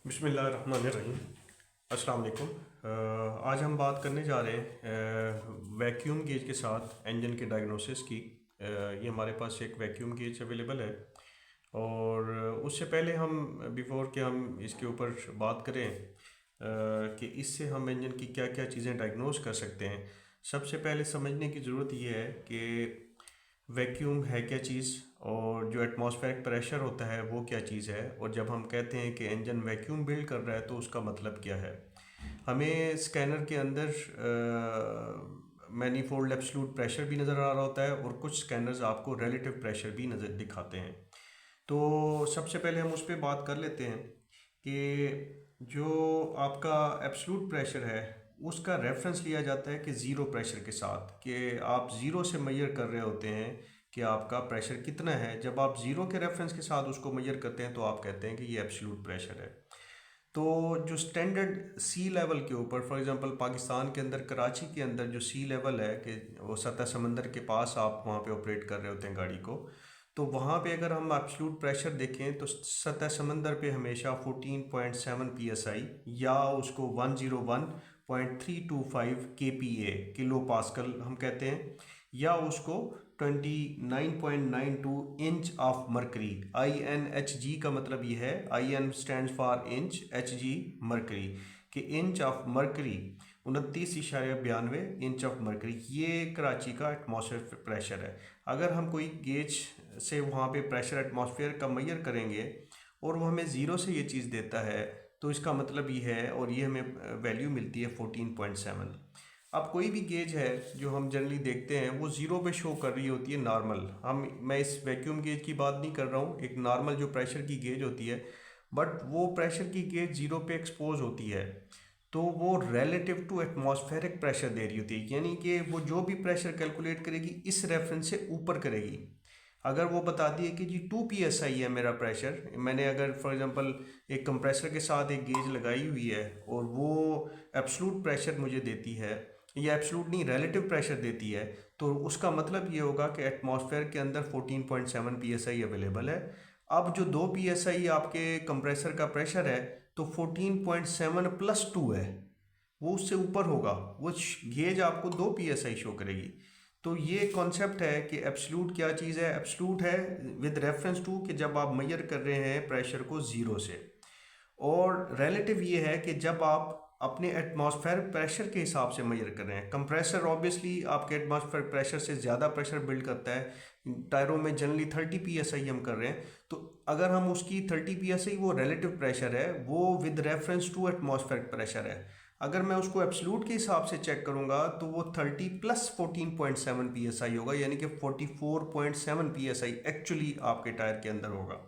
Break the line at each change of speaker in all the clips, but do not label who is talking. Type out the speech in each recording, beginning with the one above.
बिस्मिल्लाहिर्रहमानिर्रहीम। अस्सलाम वालेकुम। आज हम बात करने जा रहे हैं वैक्यूम गेज के साथ इंजन के डायग्नोसिस की। ये हमारे पास एक वैक्यूम गेज अवेलेबल है और उससे पहले हम बिफोर के हम इसके ऊपर बात करें कि इससे हम इंजन की क्या क्या चीज़ें डायग्नोस कर सकते हैं। सबसे पहले समझने की ज़रूरत ये है कि वैक्यूम है क्या चीज़ और जो एटमॉस्फेरिक प्रेशर होता है वो क्या चीज़ है, और जब हम कहते हैं कि इंजन वैक्यूम बिल्ड कर रहा है तो उसका मतलब क्या है। हमें स्कैनर के अंदर मैनीफोल्ड एब्सलूट प्रेशर भी नज़र आ रहा होता है और कुछ स्कैनर्स आपको रिलेटिव प्रेशर भी नज़र दिखाते हैं। तो सबसे पहले हम उस पर बात कर लेते हैं कि जो आपका एब्सलूट प्रेशर है उसका रेफरेंस लिया जाता है कि ज़ीरो प्रेशर के साथ, कि आप ज़ीरो से मेजर कर रहे होते हैं कि आपका प्रेशर कितना है। जब आप ज़ीरो के रेफरेंस के साथ उसको मेजर करते हैं तो आप कहते हैं कि ये एब्सलूट प्रेशर है। तो जो स्टैंडर्ड सी लेवल के ऊपर, फॉर एग्जांपल पाकिस्तान के अंदर कराची के अंदर जो सी लेवल है कि वो सतह समंदर के पास आप वहाँ पे ऑपरेट कर रहे होते हैं गाड़ी को, तो वहाँ पे अगर हम एब्सलूट प्रेशर देखें तो सतह समंदर पे हमेशा 14.7 psi या उसको 101.325 kPa किलो पास्कल हम कहते हैं, या उसको 29.92 इंच ऑफ मरकरी। INHG का मतलब ये है, IN stand for inch, HG mercury, कि inch of mercury 29.92 inch of mercury, ये कराची का एटमॉस्फेयर प्रेशर है। अगर हम कोई गेज से वहाँ पे प्रेशर एटमॉस्फेयर का मेजर करेंगे और वो हमें ज़ीरो से ये चीज़ देता है तो इसका मतलब ये है, और ये हमें वैल्यू मिलती है 14.7। अब कोई भी गेज है जो हम जनरली देखते हैं वो ज़ीरो पे शो कर रही होती है नॉर्मल। मैं इस वैक्यूम गेज की बात नहीं कर रहा हूँ, एक नॉर्मल जो प्रेशर की गेज होती है, बट वो प्रेशर की गेज ज़ीरो पे एक्सपोज होती है तो वो रिलेटिव टू एटमॉस्फेरिक प्रेशर दे रही होती है, यानी कि वो जो भी प्रेशर कैलकुलेट करेगी इस रेफरेंस से ऊपर करेगी। अगर वो बताती है कि जी 2 psi है मेरा प्रेशर, मैंने अगर फॉर एग्जांपल एक कंप्रेसर के साथ एक गेज लगाई हुई है और वो एब्सलूट प्रेशर मुझे देती है, या एब्सलूट नहीं रिलेटिव प्रेशर देती है, तो उसका मतलब ये होगा कि एटमॉस्फेयर के अंदर 14.7 psi अवेलेबल है। अब जो 2 psi आपके कंप्रेसर का प्रेशर है तो 14.7 प्लस 2 है, वो उससे ऊपर होगा, वो गेज आपको 2 psi शो करेगी। तो ये कॉन्सेप्ट है कि एब्सलूट क्या चीज़ है। एब्सलूट है विद रेफरेंस टू कि जब आप मेजर कर रहे हैं प्रेशर को ज़ीरो से, और रिलेटिव ये है कि जब आप अपने एटमॉस्फेयर प्रेशर के हिसाब से मेजर कर रहे हैं। कंप्रेसर ऑब्वियसली आपके एटमॉस्फेयर प्रेशर से ज़्यादा प्रेशर बिल्ड करता है। टायरों में जनरली 30 psi हम कर रहे हैं, तो अगर हम उसकी 30 psi, वो रिलेटिव प्रेशर है, वो with reference to atmosphere pressure है। अगर मैं उसको एब्सलूट के हिसाब से चेक करूंगा तो वो 30 प्लस 14.7 psi होगा, यानी कि 44.7 psi एक्चुअली आपके टायर के अंदर होगा।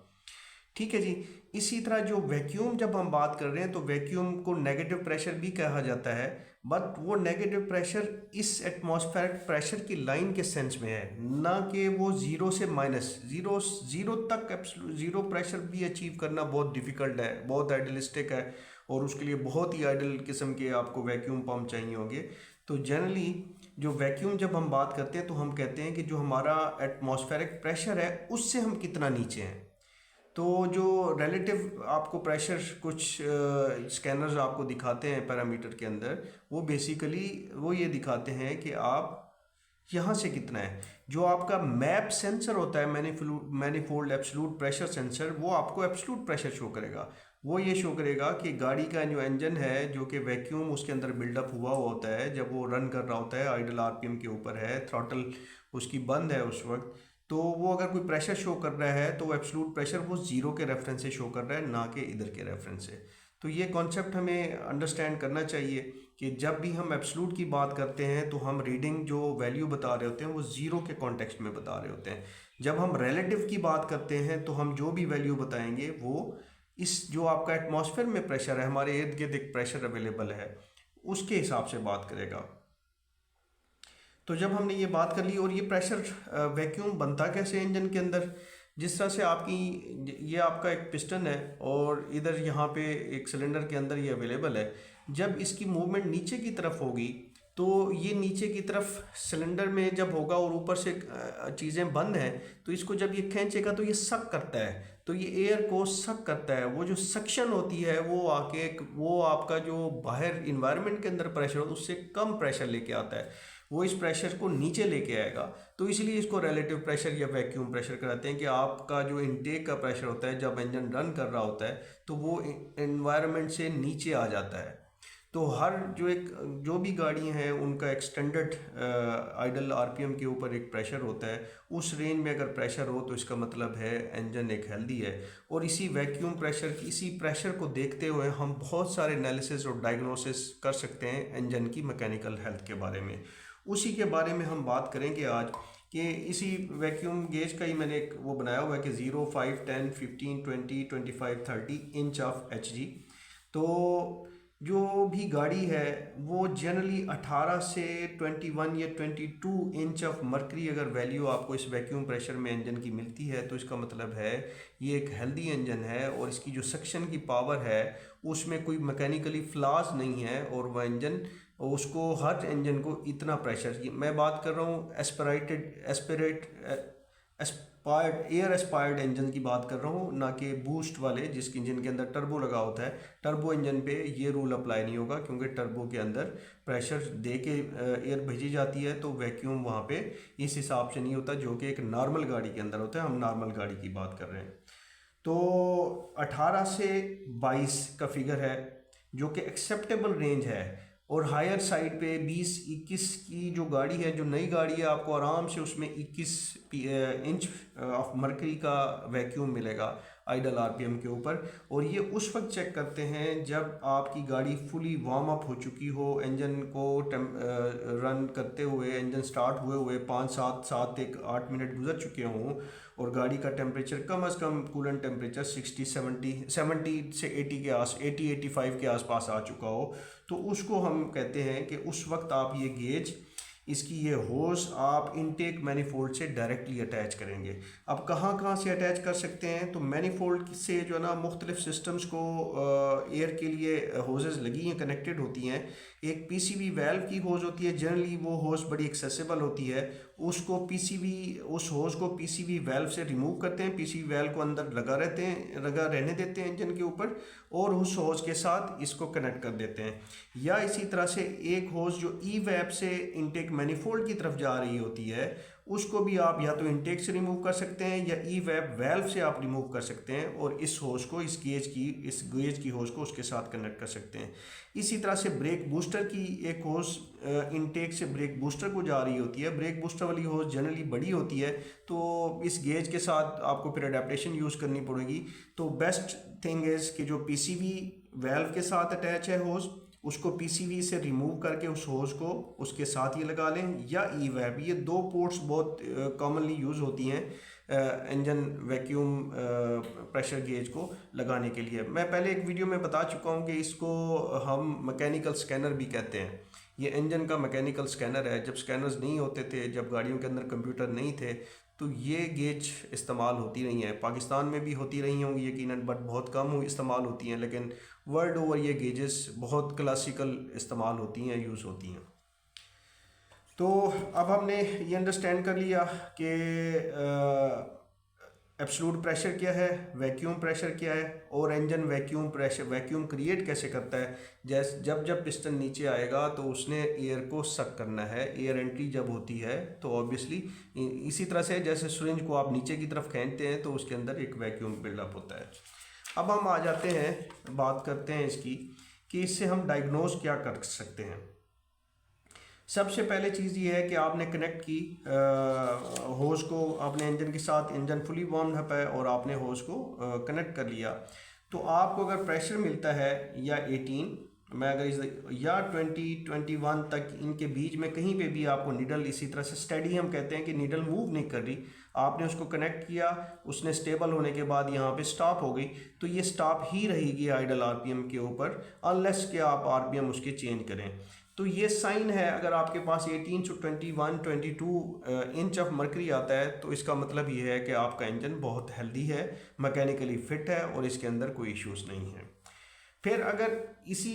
ठीक है जी। इसी तरह जो वैक्यूम, जब हम बात कर रहे हैं तो वैक्यूम को नेगेटिव प्रेशर भी कहा जाता है, बट वो नेगेटिव प्रेशर इस एटमॉस्फेरिक प्रेशर की लाइन के सेंस में है, ना कि वो ज़ीरो से माइनस ज़ीरो ज़ीरो तक ज़ीरो प्रेशर भी अचीव करना बहुत डिफ़िकल्ट है, बहुत आइडियलिस्टिक है, और उसके लिए बहुत ही आइडियल किस्म के आपको वैक्यूम पंप चाहिए होंगे। तो जनरली जो वैक्यूम जब हम बात करते हैं तो हम कहते हैं कि जो हमारा एटमॉस्फेरिक प्रेशर है उससे हम कितना नीचे हैं। तो जो रिलेटिव आपको प्रेशर कुछ स्कैनर्स आपको दिखाते हैं पैरामीटर के अंदर, वो बेसिकली वो ये दिखाते हैं कि आप यहाँ से कितना है। जो आपका मैप सेंसर होता है, मैनीफोल्ड एब्सलूट प्रेशर सेंसर, वो आपको एब्सलूट प्रेशर शो करेगा। वो ये शो करेगा कि गाड़ी का जो इंजन है, जो कि वैक्यूम उसके अंदर बिल्डअप हुआ होता है जब वो रन कर रहा होता है, आइडल आरपीएम के ऊपर है, थ्रॉटल उसकी बंद है उस वक्त, तो वो अगर कोई प्रेशर शो कर रहा है तो एब्सलूट प्रेशर वो ज़ीरो के रेफरेंस से शो कर रहा है, ना कि इधर के रेफरेंस से। तो ये कॉन्सेप्ट हमें अंडरस्टैंड करना चाहिए कि जब भी हम एब्सलूट की बात करते हैं तो हम रीडिंग जो वैल्यू बता रहे होते हैं वो ज़ीरो के कॉन्टेक्स्ट में बता रहे होते हैं। जब हम रिलेटिव की बात करते हैं तो हम जो भी वैल्यू बताएंगे वो इस जो आपका एटमॉस्फेयर में प्रेशर है, हमारे इर्द गिर्द एक प्रेशर अवेलेबल है, उसके हिसाब से बात करेगा। तो जब हमने ये बात कर ली, और ये प्रेशर वैक्यूम बनता कैसे इंजन के अंदर, जिस तरह से आपकी ये आपका एक पिस्टन है और इधर यहाँ पे एक सिलेंडर के अंदर ये अवेलेबल है, जब इसकी मूवमेंट नीचे की तरफ होगी तो ये नीचे की तरफ सिलेंडर में जब होगा और ऊपर से चीज़ें बंद हैं, तो इसको जब ये खींचेगा तो ये सक करता है, तो ये एयर को सक करता है। वो जो सक्शन होती है वो आके वो आपका जो बाहर इन्वायरमेंट के अंदर प्रेशर हो उससे कम प्रेशर लेके आता है, वो इस प्रेशर को नीचे लेके आएगा। तो इसलिए इसको रिलेटिव प्रेशर या वैक्यूम प्रेशर कराते हैं कि आपका जो इनटेक का प्रेशर होता है जब इंजन रन कर रहा होता है तो वो इन्वायरमेंट से नीचे आ जाता है। तो हर जो भी गाड़ियाँ हैं उनका एक्सटेंडेड आइडल आरपीएम के ऊपर एक प्रेशर होता है। उस रेंज में अगर प्रेशर हो तो इसका मतलब है इंजन एक हेल्दी है। और इसी वैक्यूम प्रेशर की इसी प्रेशर को देखते हुए हम बहुत सारे एनालिसिस और डायग्नोसिस कर सकते हैं इंजन की मैकेनिकल हेल्थ के बारे में। उसी के बारे में हम बात करेंगे आज कि इसी वैक्यूम गेज का ही मैंने एक वो बनाया हुआ है कि 0, 5, 10, 15, 20, 25, 30 इंच ऑफ HG। तो जो भी गाड़ी है वो जनरली 18 से 21 या 22 इंच ऑफ मर्करी अगर वैल्यू आपको इस वैक्यूम प्रेशर में इंजन की मिलती है तो इसका मतलब है ये एक हेल्दी इंजन है और इसकी जो सक्शन की पावर है उसमें कोई मैकेनिकली फ्लॉज नहीं है। और वह इंजन उसको हर इंजन को इतना प्रेशर की मैं बात कर रहा हूँ एयर एस्पायर्ड इंजन की बात कर रहा हूँ, ना कि बूस्ट वाले जिसके इंजन के अंदर टर्बो लगा होता है। टर्बो इंजन पे ये रूल अप्लाई नहीं होगा क्योंकि टर्बो के अंदर प्रेशर दे के एयर भेजी जाती है तो वैक्यूम वहाँ पे इस हिसाब से नहीं होता जो कि एक नॉर्मल गाड़ी के अंदर होता है। हम नॉर्मल गाड़ी की बात कर रहे हैं। तो 18 से 22 का फिगर है जो कि एक्सेप्टेबल रेंज है। और हायर साइड पे 20-21 की जो गाड़ी है, जो नई गाड़ी है, आपको आराम से उसमें 21 इंच ऑफ मर्करी का वैक्यूम मिलेगा आइडल आरपीएम के ऊपर। और ये उस वक्त चेक करते हैं जब आपकी गाड़ी फुली वार्म अप हो चुकी हो, इंजन को रन करते हुए इंजन स्टार्ट हुए 5-7 एक 8 मिनट गुजर चुके हों और गाड़ी का टेम्परेचर कम से कम कूलेंट टेम्परेचर 70 से 80-85 के आसपास आ चुका हो, तो उसको हम कहते हैं कि उस वक्त आप ये गेज इसकी ये होस आप इनटेक मैनिफोल्ड से डायरेक्टली अटैच करेंगे। अब कहाँ से अटैच कर सकते हैं, तो मैनिफोल्ड से जो है ना मुख्तलिफ सिस्टम्स को एयर के लिए होजेस लगी हैं, कनेक्टेड होती हैं। एक पीसीवी वैल्व की होज होती है, जनरली वो होज बड़ी एक्सेसिबल होती है, उसको उस होज को पीसीवी वैल्व से रिमूव करते हैं, पीसीवी वैल्व को अंदर लगा रहने देते हैं इंजन के ऊपर और उस होज के साथ इसको कनेक्ट कर देते हैं। या इसी तरह से एक होज जो ई वैप से इनटेक मैनिफोल्ड की तरफ जा रही होती है उसको भी आप या तो इनटेक से रिमूव कर सकते हैं या ई वैप वैल्व से आप रिमूव कर सकते हैं और इस होज को इस गेज की होज को उसके साथ कनेक्ट कर सकते हैं। इसी तरह से ब्रेक बूस्टर की एक होज इनटेक से ब्रेक बूस्टर को जा रही होती है। ब्रेक बूस्टर वाली होज जनरली बड़ी होती है तो इस गेज के साथ आपको फिर अडेप्टेशन यूज़ करनी पड़ेगी। तो बेस्ट थिंग इज़ कि जो पीसीवी वैल्व के साथ अटैच है होज उसको पीसीवी से रिमूव करके उस होज को उसके साथ ही लगा लें, या ई वैप। ये दो पोर्ट्स बहुत कॉमनली यूज़ होती हैं इंजन वैक्यूम प्रेशर गेज को लगाने के लिए। मैं पहले एक वीडियो में बता चुका हूँ कि इसको हम मैकेनिकल स्कैनर भी कहते हैं। ये इंजन का मैकेनिकल स्कैनर है। जब स्कैनर्स नहीं होते थे, जब गाड़ियों के अंदर कंप्यूटर नहीं थे, तो ये गेज इस्तेमाल होती रही हैं। पाकिस्तान में भी होती रही होंगी यकीनन, बट बहुत कम इस्तेमाल होती हैं, लेकिन वर्ल्ड ओवर ये गेजेस बहुत क्लासिकल इस्तेमाल होती हैं, यूज़ होती हैं। तो अब हमने ये अंडरस्टैंड कर लिया कि एब्सोल्यूट प्रेशर क्या है, वैक्यूम प्रेशर क्या है और इंजन वैक्यूम क्रिएट कैसे करता है। जब पिस्टन नीचे आएगा तो उसने एयर को सक करना है। एयर एंट्री जब होती है तो ऑब्वियसली इसी तरह से जैसे सिरिंज को आप नीचे की तरफ खींचते हैं तो उसके अंदर एक वैक्यूम बिल्डअप होता है। अब हम आ जाते हैं, बात करते हैं इसकी कि इससे हम डायग्नोज क्या कर सकते हैं। सबसे पहले चीज़ ये है कि आपने कनेक्ट की होज को अपने इंजन के साथ, इंजन फुली वार्म्ड अप है और आपने होज को कनेक्ट कर लिया। तो आपको अगर प्रेशर मिलता है या 18 मैं अगर या 20-21 तक, इनके बीच में कहीं पे भी आपको नीडल इसी तरह से स्टेडी, हम कहते हैं कि नीडल मूव नहीं कर रही, आपने उसको कनेक्ट किया, उसने स्टेबल होने के बाद यहाँ पे स्टॉप हो गई, तो ये स्टॉप ही रहेगी आइडल आरपीएम के ऊपर अनलेस कि आप आरपीएम उसके चेंज करें। तो ये साइन है। अगर आपके पास 18 से 21-22 इंच ऑफ मर्करी आता है तो इसका मतलब ये है कि आपका इंजन बहुत हेल्दी है, मैकेनिकली फिट है और इसके अंदर कोई इश्यूज नहीं है। फिर अगर इसी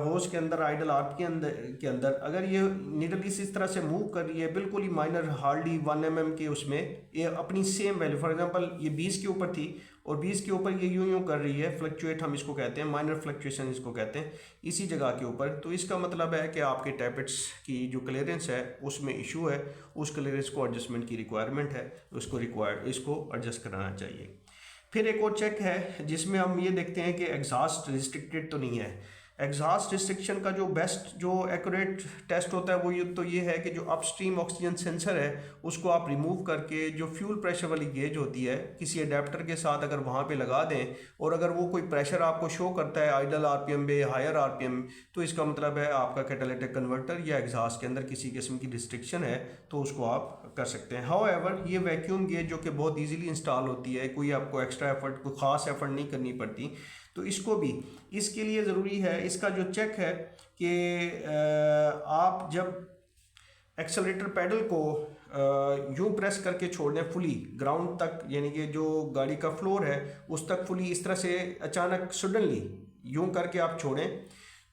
होज के अंदर आइडल आर्क के अंदर अगर ये नीडल इस तरह से मूव कर रही है, बिल्कुल ही माइनर हार्डली 1 mm के, उसमें ये अपनी सेम वैल्यू, फॉर एग्जांपल ये 20 के ऊपर थी और 20 के ऊपर ये यूं कर रही है, फ्लक्चुएट हम इसको कहते हैं, माइनर फ्लक्चुएशन इसको कहते हैं, इसी जगह के ऊपर, तो इसका मतलब है कि आपके टैपेट्स की जो क्लियरेंस है उसमें इशू है, उस क्लियरेंस को एडजस्टमेंट की रिक्वायरमेंट है, इसको एडजस्ट कराना चाहिए। फिर एक और चेक है जिसमें हम ये देखते हैं कि एग्जॉस्ट रिस्ट्रिक्टेड तो नहीं है। एग्जॉस्ट रिस्ट्रिक्शन का जो बेस्ट जो एक्यूरेट टेस्ट होता है वो ये है कि जो अपस्ट्रीम ऑक्सीजन सेंसर है उसको आप रिमूव करके जो फ्यूल प्रेशर वाली गेज होती है किसी अडेप्टर के साथ अगर वहाँ पे लगा दें, और अगर वो कोई प्रेशर आपको शो करता है आइडल आरपीएम पे, हायर आरपीएम, तो इसका मतलब है आपका कैटालिटिक कन्वर्टर या एग्जॉस्ट के अंदर किसी किस्म की रिस्ट्रिक्शन है, तो उसको आप कर सकते हैं। हाउएवर ये वैक्यूम गेज जो कि बहुत ईजीली इंस्टॉल होती है, कोई आपको एक्स्ट्रा एफर्ट, कोई ख़ास एफर्ट नहीं करनी पड़ती, तो इसको भी, इसके लिए ज़रूरी है इसका जो चेक है कि आप जब एक्सेलरेटर पैडल को यूं प्रेस करके छोड़ दें फुली ग्राउंड तक, यानी कि जो गाड़ी का फ्लोर है उस तक फुली इस तरह से अचानक सडनली यूं करके आप छोड़ें,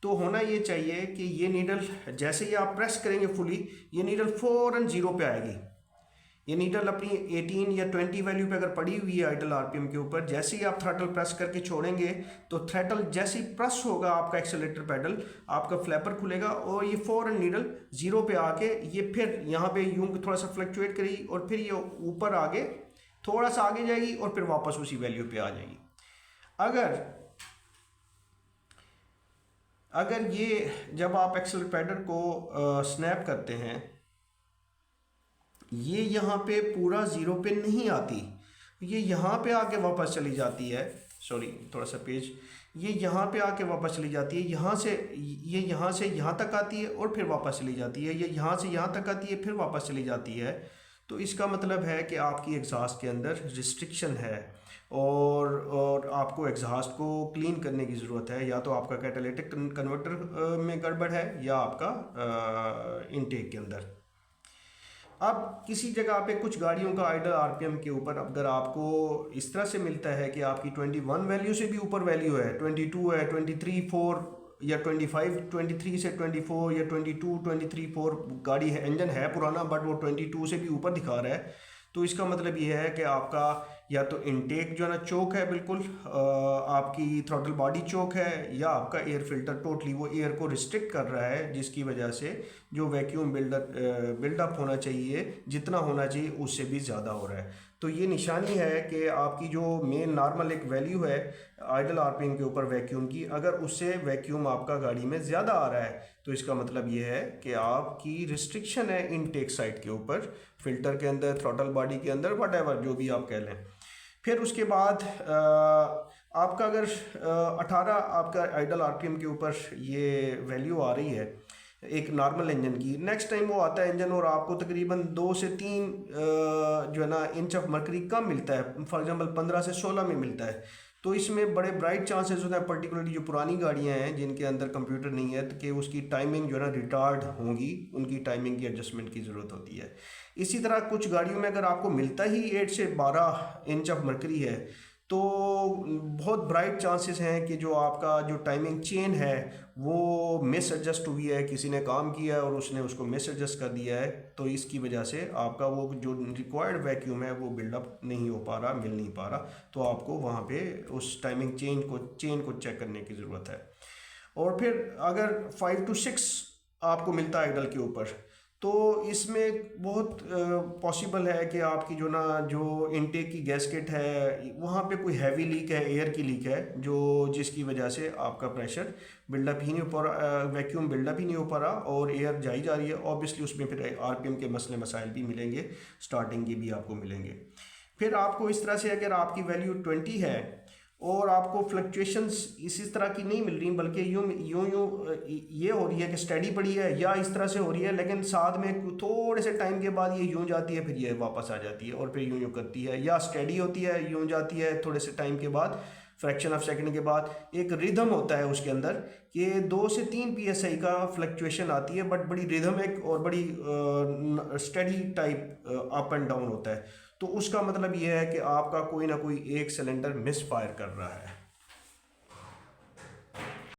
तो होना ये चाहिए कि ये नीडल जैसे ही आप प्रेस करेंगे फुली, ये नीडल फ़ौरन जीरो पे आएगी। ये नीडल अपनी 18 या 20 वैल्यू पे अगर पड़ी हुई है आइडल आरपीएम के ऊपर, जैसे ही आप थ्रटल प्रेस करके छोड़ेंगे तो थ्रटल जैसे ही प्रेस होगा आपका एक्सेलरेटर पैडल, आपका फ्लैपर खुलेगा और ये फ़ौरन नीडल जीरो पे आके ये फिर यहाँ पे यूं थोड़ा सा फ्लक्चुएट करेगी और फिर ये ऊपर आगे थोड़ा सा आगे जाएगी और फिर वापस उसी वैल्यू पे आ जाएगी। अगर ये जब आप एक्सेलरेटर पैडल को स्नैप करते हैं, ये यहाँ पे पूरा ज़ीरो पे नहीं आती, ये यहाँ पे आके वापस चली जाती है, सॉरी थोड़ा सा पेज, ये यहाँ पे आके वापस चली जाती है, ये यहाँ से यहाँ तक आती है और फिर वापस चली जाती है, ये यहाँ से यहाँ तक आती है फिर वापस चली जाती है। तो इसका मतलब है कि आपकी एग्जॉस्ट के अंदर रिस्ट्रिक्शन है और आपको एग्जॉस्ट को क्लीन करने की ज़रूरत है, या तो आपका कैटालिटिक कन्वर्टर में गड़बड़ है या आपका इनटेक के अंदर। अब किसी जगह पे कुछ गाड़ियों का आइडल आरपीएम के ऊपर अगर आपको इस तरह से मिलता है कि आपकी 21 वैल्यू से भी ऊपर वैल्यू है, 22 है, 23, 4 या 25, 23 से 24 या 22, 23, 4 गाड़ी है, इंजन है पुराना बट वो 22 से भी ऊपर दिखा रहा है, तो इसका मतलब ये है कि आपका या तो इनटेक जो है ना चोक है, बिल्कुल आपकी थ्रॉटल बॉडी चोक है, या आपका एयर फिल्टर टोटली वो एयर को रिस्ट्रिक्ट कर रहा है, जिसकी वजह से जो वैक्यूम बिल्डअप होना चाहिए, जितना होना चाहिए उससे भी ज़्यादा हो रहा है। तो ये निशानी है कि आपकी जो मेन नॉर्मल एक वैल्यू है आइडल आरपीएम के ऊपर वैक्यूम की, अगर उससे वैक्यूम आपका गाड़ी में ज़्यादा आ रहा है तो इसका मतलब ये है कि आपकी रिस्ट्रिक्शन है इनटेक साइड के ऊपर, फिल्टर के अंदर, थ्रॉटल बॉडी के अंदर, व्हाटएवर जो भी आप कह लें। फिर उसके बाद आपका अगर 18 आपका आइडल आरपीएम के ऊपर ये वैल्यू आ रही है एक नॉर्मल इंजन की, नेक्स्ट टाइम वो आता है इंजन और आपको तकरीबन 2 से 3 जो है ना इंच ऑफ मरकरी कम मिलता है, फॉर एग्जांपल 15 से 16 में मिलता है, तो इसमें बड़े ब्राइट चांसेस होते हैं, पर्टिकुलरली जो पुरानी गाड़ियां हैं जिनके अंदर कंप्यूटर नहीं है, तो कि उसकी टाइमिंग जो है ना रिटार्ड होंगी, उनकी टाइमिंग की एडजस्टमेंट की ज़रूरत होती है। इसी तरह कुछ गाड़ियों में अगर आपको मिलता ही 8 से 12 इंच ऑफ मरकरी है, तो बहुत ब्राइट चांसेस हैं कि जो आपका जो टाइमिंग चेन है वो मिस एडजस्ट हुई है, किसी ने काम किया है और उसने उसको मिस एडजस्ट कर दिया है, तो इसकी वजह से आपका वो जो रिक्वायर्ड वैक्यूम है वो बिल्डअप नहीं हो पा रहा, मिल नहीं पा रहा, तो आपको वहाँ पे उस टाइमिंग चेन को चेक करने की ज़रूरत है। और फिर अगर 5 to 6 आपको मिलता है आइडल के ऊपर, तो इसमें बहुत पॉसिबल है कि आपकी जो ना जो इनटेक की गैसकेट है वहाँ पे कोई हैवी लीक है, एयर की लीक है, जो जिसकी वजह से आपका प्रेशर बिल्डअप ही नहीं हो पा रहा, वैक्यूम बिल्डअप ही नहीं हो पा रहा और एयर जाई जा रही है। ऑब्वियसली उसमें फिर आरपीएम के मसले मसाइल भी मिलेंगे, स्टार्टिंग की भी आपको मिलेंगे। फिर आपको इस तरह से अगर आपकी वैल्यू 20 है और आपको फ्लक्चुएशंस इसी तरह की नहीं मिल रही, बल्कि यूं ये हो रही है कि स्टडी पड़ी है या इस तरह से हो रही है, लेकिन साथ में थोड़े से टाइम के बाद ये यूं जाती है, फिर ये वापस आ जाती है और फिर यूं करती है, या स्टडी होती है यूं जाती है, थोड़े से टाइम के बाद, फ्रैक्शन ऑफ सेकंड के बाद एक रिदम होता है उसके अंदर कि 2 से 3 PSI का फ्लक्चुएशन आती है, बट बड़ी रिदमिक और बड़ी study type up and down होता है। तो उसका मतलब ये है कि आपका कोई ना कोई एक सिलेंडर मिस फायर कर रहा है।